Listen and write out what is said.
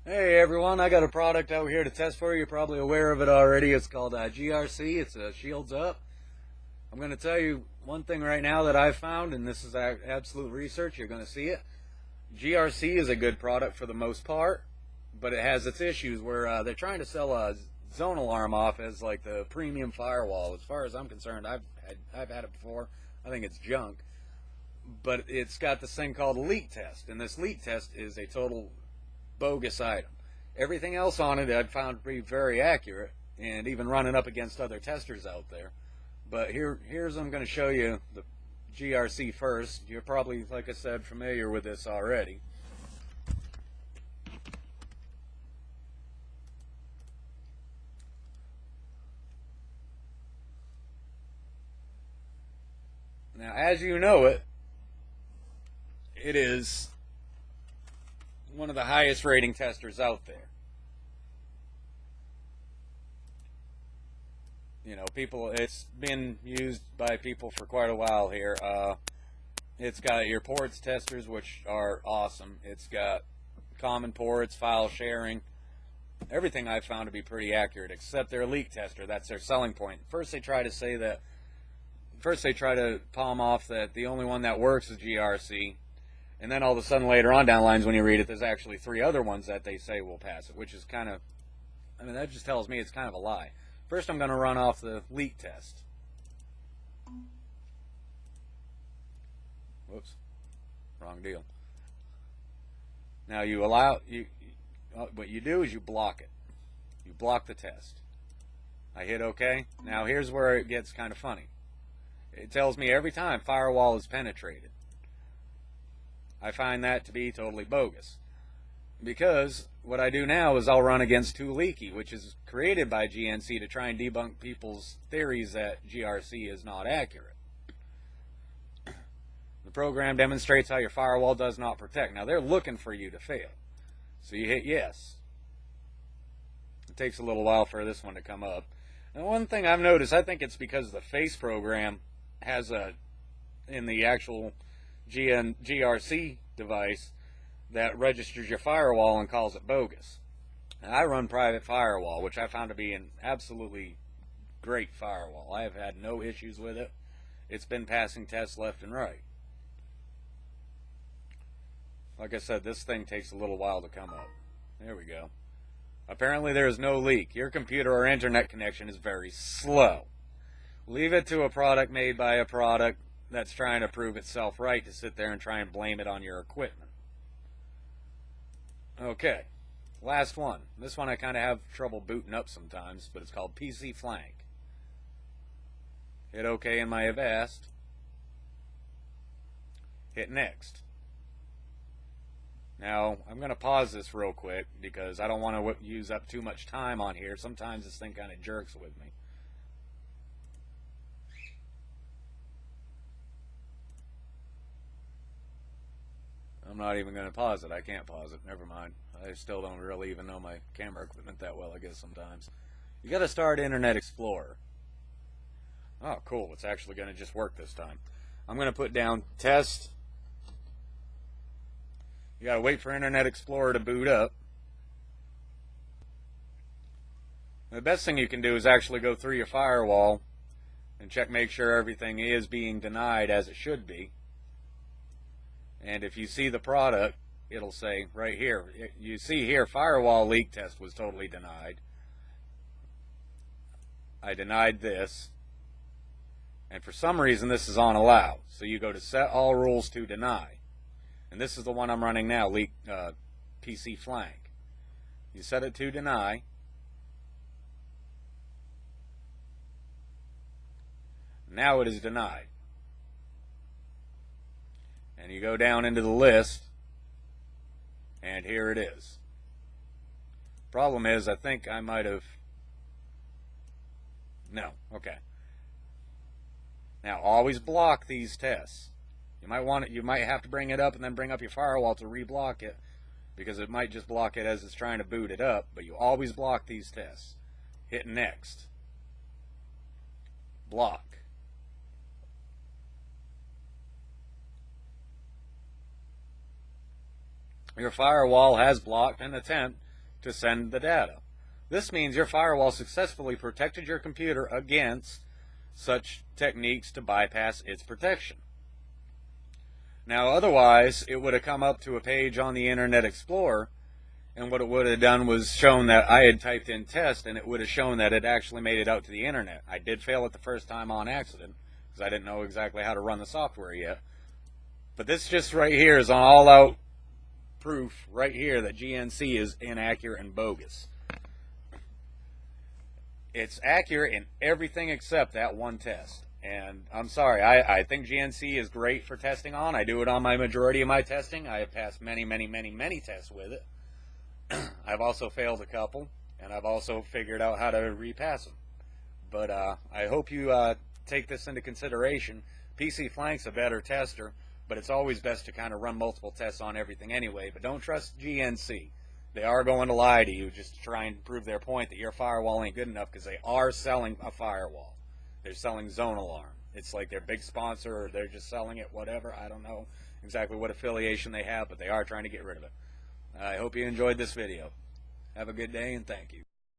Hey everyone, I got a product out here to test for you. You're probably aware of it already. It's called GRC. It's Shields Up. I'm going to tell you one thing right now that I've found, and this is absolute research. You're going to see it. GRC is a good product for the most part, but it has its issues where they're trying to sell a zone alarm off as like the premium firewall. As far as I'm concerned, I've had it before. I think it's junk, but it's got this thing called a leak test, and this leak test is a total bogus item. Everything else on it I've found to be very accurate, and even running up against other testers out there. But here's I'm going to show you the GRC first. You're probably, like I said, familiar with this already. Now, as you know it, it is one of the highest rating testers out there. You know, people, it's been used by people for quite a while here. It's got your ports testers, which are awesome. It's got common ports, file sharing, everything I've found to be pretty accurate, except their leak tester. That's their selling point. First they try to palm off that the only one that works is GRC, and then all of a sudden later on down the lines when you read it, there's actually 3 other ones that they say will pass it, which is kind of, I mean, that just tells me it's kind of a lie. First I'm going to run off the leak test. Whoops, wrong deal. Now what you do is you block it. You block the test. I hit OK. Now here's where it gets kind of funny. It tells me every time firewall is penetrated. I find that to be totally bogus, because what I do now is I'll run against 2leaky, which is created by GNC to try and debunk people's theories that GRC is not accurate. The program demonstrates how your firewall does not protect. Now they're looking for you to fail, so you hit yes. It takes a little while for this one to come up. Now one thing I've noticed, I think it's because the face program has in the actual GRC device that registers your firewall and calls it bogus. Now, I run private firewall, which I found to be an absolutely great firewall. I have had no issues with it. It's been passing tests left and right. Like I said, this thing takes a little while to come up. There we go. Apparently there is no leak. Your computer or internet connection is very slow. Leave it to a product made by a product that's trying to prove itself right to sit there and try and blame it on your equipment. Okay, last one. This one I kind of have trouble booting up sometimes, but it's called PCflank. Hit OK in my Avast. Hit next. Now, I'm going to pause this real quick because I don't want to use up too much time on here. Sometimes this thing kind of jerks with me. I'm not even going to pause it. I can't pause it. Never mind. I still don't really even know my camera equipment that well, I guess, sometimes. You got to start Internet Explorer. Oh, cool. It's actually going to just work this time. I'm going to put down test. You got to wait for Internet Explorer to boot up. The best thing you can do is actually go through your firewall and make sure everything is being denied as it should be. And if you see the product, it'll say right here, you see here, firewall leak test was totally denied. I denied this. And for some reason, this is on allow. So you go to set all rules to deny. And this is the one I'm running now, PCflank. You set it to deny. Now it is denied. And you go down into the list, and here it is. Problem is, I think I might have... No, okay. Now, always block these tests. You might have to bring it up and then bring up your firewall to reblock it, because it might just block it as it's trying to boot it up, but you always block these tests. Hit next. Block. Your firewall has blocked an attempt to send the data. This means your firewall successfully protected your computer against such techniques to bypass its protection. Now, otherwise, it would have come up to a page on the Internet Explorer, and what it would have done was shown that I had typed in test, and it would have shown that it actually made it out to the Internet. I did fail it the first time on accident, because I didn't know exactly how to run the software yet. But this just right here is on all-out proof right here that GNC is inaccurate and bogus. It's accurate in everything except that one test. And I'm sorry, I think GNC is great for testing on. I do it on my majority of my testing. I have passed many, many, many, many tests with it. I've also failed a couple, and I've also figured out how to repass them. But I hope you take this into consideration. PCflank's a better tester, but it's always best to kind of run multiple tests on everything anyway. But don't trust GNC. They are going to lie to you just to try and prove their point that your firewall ain't good enough, because they are selling a firewall. They're selling Zone Alarm. It's like their big sponsor, or they're just selling it, whatever. I don't know exactly what affiliation they have, but they are trying to get rid of it. I hope you enjoyed this video. Have a good day, and thank you.